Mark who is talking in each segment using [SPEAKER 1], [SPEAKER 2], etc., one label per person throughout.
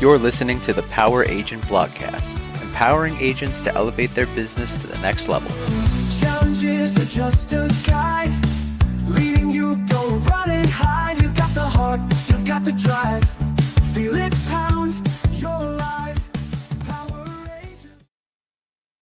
[SPEAKER 1] You're listening to the Power Agent Blogcast, empowering agents to elevate their business to the next level.
[SPEAKER 2] Challenges are just a guide, leading you, don't run and hide. You've got the heart, you've got the drive, feel it pound, you're alive. Power Agent.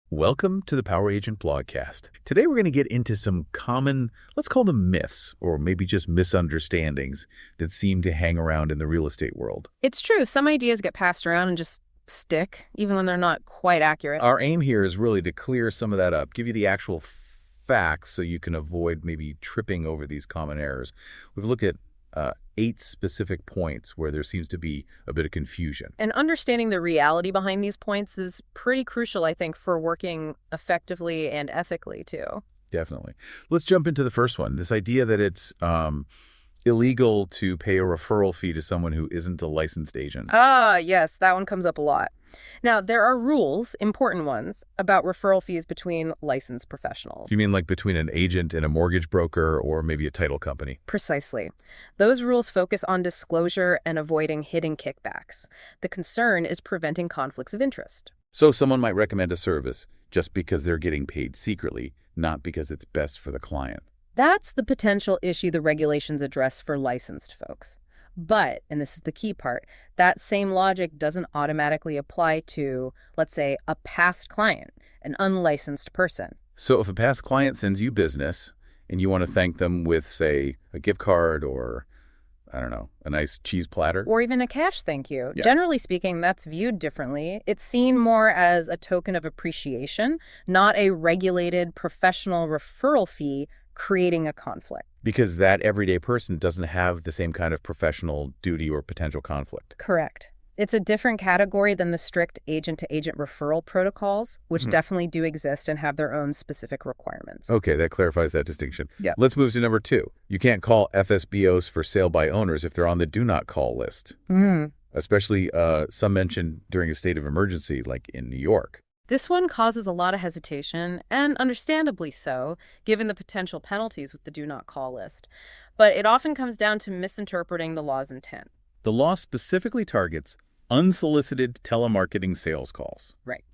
[SPEAKER 3] Welcome to the Power Agent Blogcast. Today we're going to get into some common, let's call them myths, or maybe just misunderstandings that seem to hang around in the real estate world.
[SPEAKER 4] It's true. Some ideas get passed around and just stick, even when they're not quite accurate.
[SPEAKER 3] Our aim here is really to clear some of that up, give you the actual facts so you can avoid maybe tripping over these common errors. We've looked at 8 specific points where there seems to be a bit of confusion.
[SPEAKER 4] And understanding the reality behind these points is pretty crucial, I think, for working effectively and ethically, too.
[SPEAKER 3] Definitely. Let's jump into the first one. This idea that it's illegal to pay a referral fee to someone who isn't a licensed agent.
[SPEAKER 4] Yes, that one comes up a lot. Now, there are rules, important ones, about referral fees between licensed professionals.
[SPEAKER 3] You mean like between an agent and a mortgage broker or maybe a title company?
[SPEAKER 4] Precisely. Those rules focus on disclosure and avoiding hidden kickbacks. The concern is preventing conflicts of interest.
[SPEAKER 3] So someone might recommend a service just because they're getting paid secretly, not because it's best for the client.
[SPEAKER 4] That's the potential issue the regulations address for licensed folks. But, and this is the key part, that same logic doesn't automatically apply to, let's say, a past client, an unlicensed person.
[SPEAKER 3] So if a past client sends you business and you want to thank them with, say, a gift card or, I don't know, a nice cheese platter.
[SPEAKER 4] Or even a cash thank you.
[SPEAKER 3] Yeah.
[SPEAKER 4] Generally speaking, that's viewed differently. It's seen more as a token of appreciation, not a regulated professional referral fee creating a conflict.
[SPEAKER 3] Because that everyday person doesn't have the same kind of professional duty or potential conflict.
[SPEAKER 4] Correct. It's a different category than the strict agent-to-agent referral protocols, which definitely do exist and have their own specific requirements.
[SPEAKER 3] Okay, that clarifies that distinction.
[SPEAKER 4] Yeah.
[SPEAKER 3] Let's move to number 2. You can't call FSBOs for sale by owners if they're on the do not call list. Especially some mentioned during a state of emergency, like in New York.
[SPEAKER 4] This one causes a lot of hesitation, and understandably so, given the potential penalties with the do not call list. But it often comes down to misinterpreting the law's intent.
[SPEAKER 3] The law specifically targets unsolicited telemarketing sales calls.
[SPEAKER 4] Right.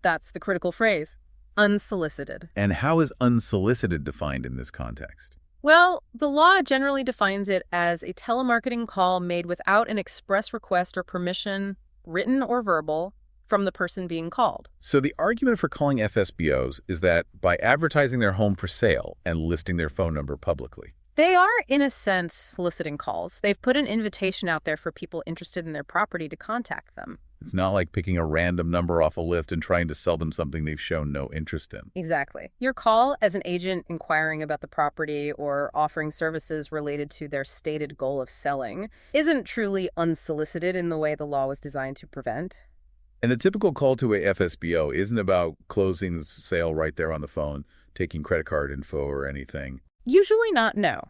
[SPEAKER 4] That's the critical phrase, unsolicited.
[SPEAKER 3] And how is unsolicited defined in this context?
[SPEAKER 4] Well, the law generally defines it as a telemarketing call made without an express request or permission, written or verbal, from the person being called.
[SPEAKER 3] So the argument for calling FSBOs is that by advertising their home for sale and listing their phone number publicly.
[SPEAKER 4] They are, in a sense, soliciting calls. They've put an invitation out there for people interested in their property to contact them.
[SPEAKER 3] It's not like picking a random number off a list and trying to sell them something they've shown no interest in.
[SPEAKER 4] Exactly. Your call as an agent inquiring about the property or offering services related to their stated goal of selling isn't truly unsolicited in the way the law was designed to prevent.
[SPEAKER 3] And the typical call to a FSBO isn't about closing the sale right there on the phone, taking credit card info or anything.
[SPEAKER 4] Usually not, no.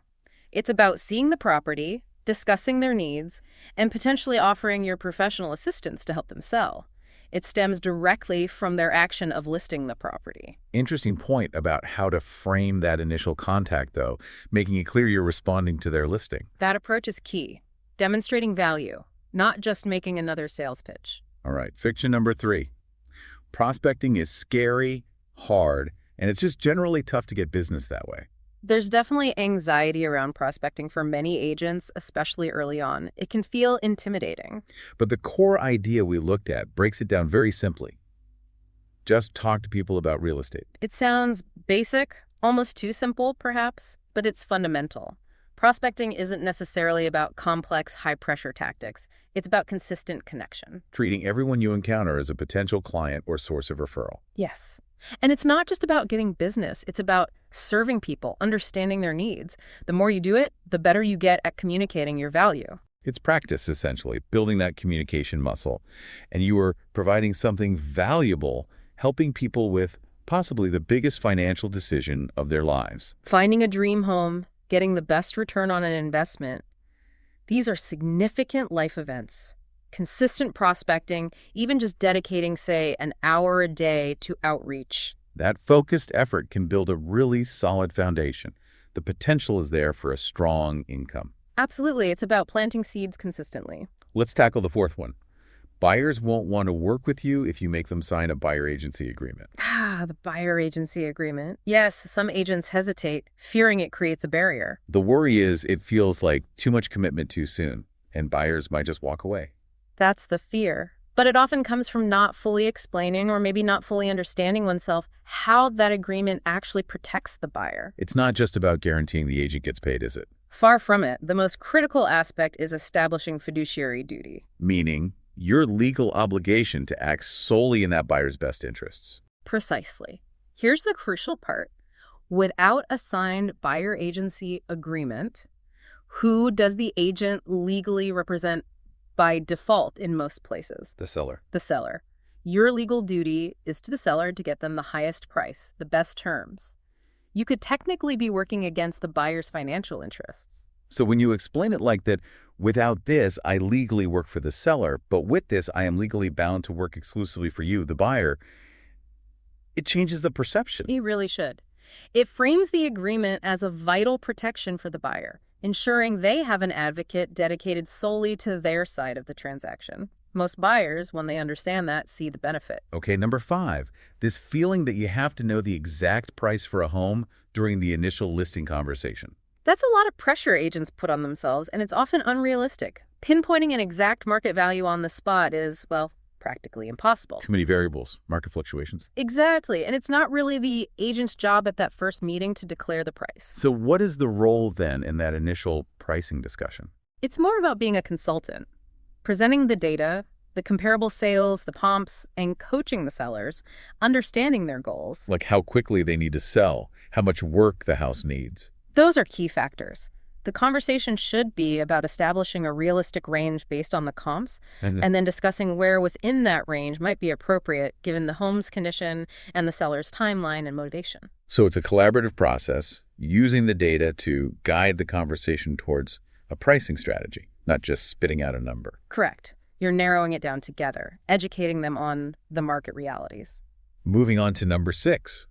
[SPEAKER 4] It's about seeing the property, discussing their needs, and potentially offering your professional assistance to help them sell. It stems directly from their action of listing the property.
[SPEAKER 3] Interesting point about how to frame that initial contact, though, making it clear you're responding to their listing.
[SPEAKER 4] That approach is key, demonstrating value, not just making another sales pitch.
[SPEAKER 3] All right, fiction number 3. Prospecting is scary, hard, and it's just generally tough to get business that way.
[SPEAKER 4] There's definitely anxiety around prospecting for many agents, especially early on. It can feel intimidating.
[SPEAKER 3] But the core idea we looked at breaks it down very simply. Just talk to people about real estate.
[SPEAKER 4] It sounds basic, almost too simple, perhaps, but it's fundamental. Prospecting isn't necessarily about complex, high-pressure tactics. It's about consistent connection.
[SPEAKER 3] Treating everyone you encounter as a potential client or source of referral.
[SPEAKER 4] Yes. And it's not just about getting business. It's about serving people, understanding their needs. The more you do it, the better you get at communicating your value.
[SPEAKER 3] It's practice, essentially, building that communication muscle. And you are providing something valuable, helping people with possibly the biggest financial decision of their lives.
[SPEAKER 4] Finding a dream home, getting the best return on an investment. These are significant life events. Consistent prospecting, even just dedicating, say, an hour a day to outreach.
[SPEAKER 3] That focused effort can build a really solid foundation. The potential is there for a strong income.
[SPEAKER 4] Absolutely. It's about planting seeds consistently.
[SPEAKER 3] Let's tackle the fourth one. Buyers won't want to work with you if you make them sign a buyer agency agreement.
[SPEAKER 4] Ah, the buyer agency agreement. Yes, some agents hesitate, fearing it creates a barrier.
[SPEAKER 3] The worry is it feels like too much commitment too soon, and buyers might just walk away.
[SPEAKER 4] That's the fear. But it often comes from not fully explaining or maybe not fully understanding oneself how that agreement actually protects the buyer.
[SPEAKER 3] It's not just about guaranteeing the agent gets paid, is it?
[SPEAKER 4] Far from it. The most critical aspect is establishing fiduciary duty.
[SPEAKER 3] Meaning your legal obligation to act solely in that buyer's best interests.
[SPEAKER 4] Precisely. Here's the crucial part. Without a signed buyer agency agreement, who does the agent legally represent by default in most places?
[SPEAKER 3] The seller.
[SPEAKER 4] The seller. Your legal duty is to the seller to get them the highest price, the best terms. You could technically be working against the buyer's financial interests.
[SPEAKER 3] So when you explain it like that, without this, I legally work for the seller, but with this, I am legally bound to work exclusively for you, the buyer, it changes the perception.
[SPEAKER 4] You really should. It frames the agreement as a vital protection for the buyer, ensuring they have an advocate dedicated solely to their side of the transaction. Most buyers, when they understand that, see the benefit.
[SPEAKER 3] Okay, number 5, this feeling that you have to know the exact price for a home during the initial listing conversation.
[SPEAKER 4] That's a lot of pressure agents put on themselves, and it's often unrealistic. Pinpointing an exact market value on the spot is, well, practically impossible.
[SPEAKER 3] Too many variables, market fluctuations.
[SPEAKER 4] Exactly, and it's not really the agent's job at that first meeting to declare the price.
[SPEAKER 3] So what is the role then in that initial pricing discussion?
[SPEAKER 4] It's more about being a consultant, presenting the data, the comparable sales, the comps, and coaching the sellers, understanding their goals.
[SPEAKER 3] Like how quickly they need to sell, how much work the house needs.
[SPEAKER 4] Those are key factors. The conversation should be about establishing a realistic range based on the comps, and then discussing where within that range might be appropriate given the home's condition and the seller's timeline and motivation.
[SPEAKER 3] So it's a collaborative process, using the data to guide the conversation towards a pricing strategy, not just spitting out a number.
[SPEAKER 4] Correct. You're narrowing it down together, educating them on the market realities.
[SPEAKER 3] Moving on to number 6,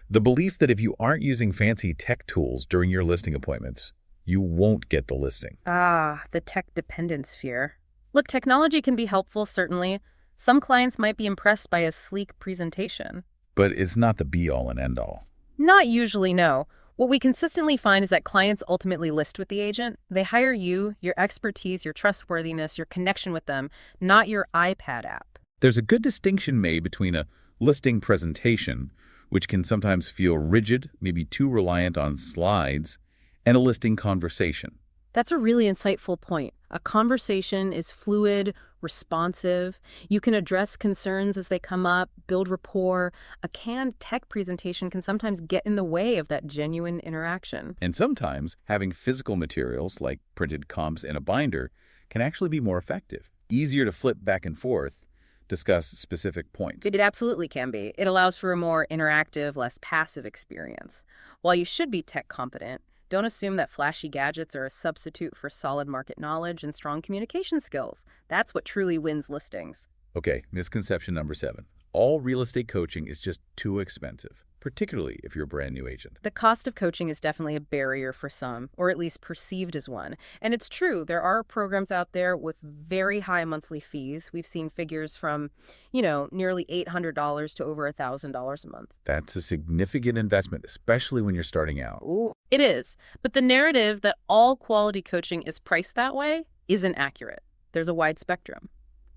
[SPEAKER 3] the belief that if you aren't using fancy tech tools during your listing appointments, you won't get the listing.
[SPEAKER 4] Ah, the tech dependence fear. Look, technology can be helpful, certainly. Some clients might be impressed by a sleek presentation.
[SPEAKER 3] But it's not the be-all and end-all.
[SPEAKER 4] Not usually, no. What we consistently find is that clients ultimately list with the agent. They hire you, your expertise, your trustworthiness, your connection with them, not your iPad app.
[SPEAKER 3] There's a good distinction made between a listing presentation, which can sometimes feel rigid, maybe too reliant on slides, and a listing conversation.
[SPEAKER 4] That's a really insightful point. A conversation is fluid, responsive. You can address concerns as they come up, build rapport. A canned tech presentation can sometimes get in the way of that genuine interaction.
[SPEAKER 3] And sometimes having physical materials like printed comps in a binder can actually be more effective. Easier to flip back and forth, discuss specific points.
[SPEAKER 4] It absolutely can be. It allows for a more interactive, less passive experience. While you should be tech competent, don't assume that flashy gadgets are a substitute for solid market knowledge and strong communication skills. That's what truly wins listings.
[SPEAKER 3] Okay, misconception number 7. All real estate coaching is just too expensive, particularly if you're a brand new agent.
[SPEAKER 4] The cost of coaching is definitely a barrier for some, or at least perceived as one. And it's true, there are programs out there with very high monthly fees. We've seen figures from, nearly $800 to over $1,000 a month.
[SPEAKER 3] That's a significant investment, especially when you're starting out.
[SPEAKER 4] Ooh. It is. But the narrative that all quality coaching is priced that way isn't accurate. There's a wide spectrum.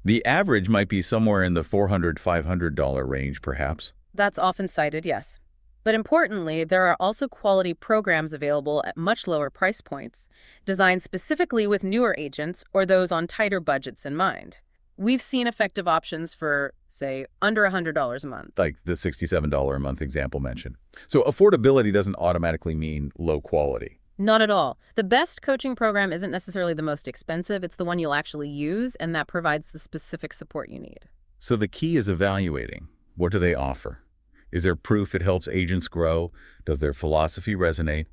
[SPEAKER 3] The average might be somewhere in the $400, $500 range, perhaps.
[SPEAKER 4] That's often cited, yes. But importantly, there are also quality programs available at much lower price points, designed specifically with newer agents or those on tighter budgets in mind. We've seen effective options for, say, under $100 a month.
[SPEAKER 3] Like the $67 a month example mentioned. So affordability doesn't automatically mean low quality.
[SPEAKER 4] Not at all. The best coaching program isn't necessarily the most expensive. It's the one you'll actually use, and that provides the specific support you need.
[SPEAKER 3] So the key is evaluating. What do they offer? Is there proof it helps agents grow? Does their philosophy resonate?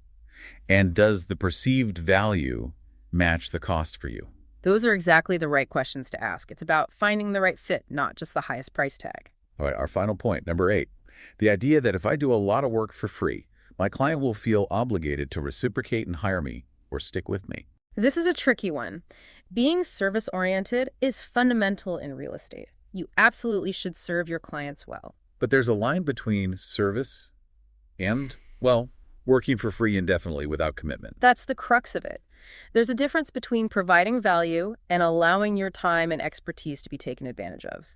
[SPEAKER 3] And does the perceived value match the cost for you?
[SPEAKER 4] Those are exactly the right questions to ask. It's about finding the right fit, not just the highest price tag.
[SPEAKER 3] All right, our final point, number 8. The idea that if I do a lot of work for free, my client will feel obligated to reciprocate and hire me or stick with me.
[SPEAKER 4] This is a tricky one. Being service-oriented is fundamental in real estate. You absolutely should serve your clients well.
[SPEAKER 3] But there's a line between service and, well, working for free indefinitely without commitment.
[SPEAKER 4] That's the crux of it. There's a difference between providing value and allowing your time and expertise to be taken advantage of.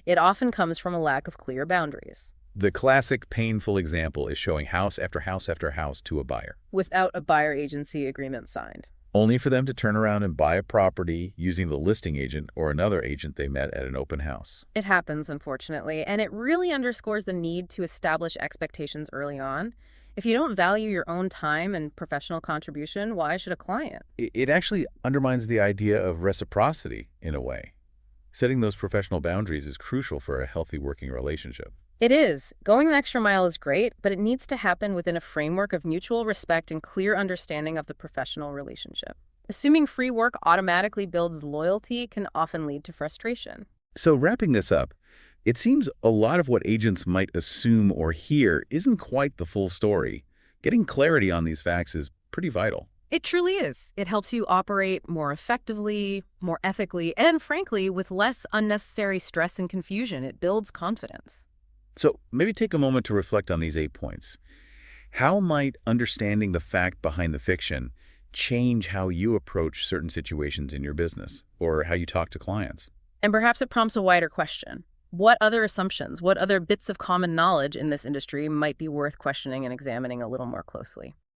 [SPEAKER 4] It often comes from a lack of clear boundaries.
[SPEAKER 3] The classic painful example is showing house after house after house to a buyer,
[SPEAKER 4] Without a buyer agency agreement signed.
[SPEAKER 3] only for them to turn around and buy a property using the listing agent or another agent they met at an open house.
[SPEAKER 4] It happens, unfortunately, and it really underscores the need to establish expectations early on. If you don't value your own time and professional contribution, why should a client?
[SPEAKER 3] It actually undermines the idea of reciprocity in a way. Setting those professional boundaries is crucial for a healthy working relationship.
[SPEAKER 4] It is. Going the extra mile is great, but it needs to happen within a framework of mutual respect and clear understanding of the professional relationship. Assuming free work automatically builds loyalty can often lead to frustration.
[SPEAKER 3] So wrapping this up, it seems a lot of what agents might assume or hear isn't quite the full story. Getting clarity on these facts is pretty vital.
[SPEAKER 4] It truly is. It helps you operate more effectively, more ethically, and frankly, with less unnecessary stress and confusion. It builds confidence.
[SPEAKER 3] So maybe take a moment to reflect on these 8 points. How might understanding the fact behind the fiction change how you approach certain situations in your business or how you talk to clients?
[SPEAKER 4] And perhaps it prompts a wider question. What other assumptions, what other bits of common knowledge in this industry might be worth questioning and examining a little more closely?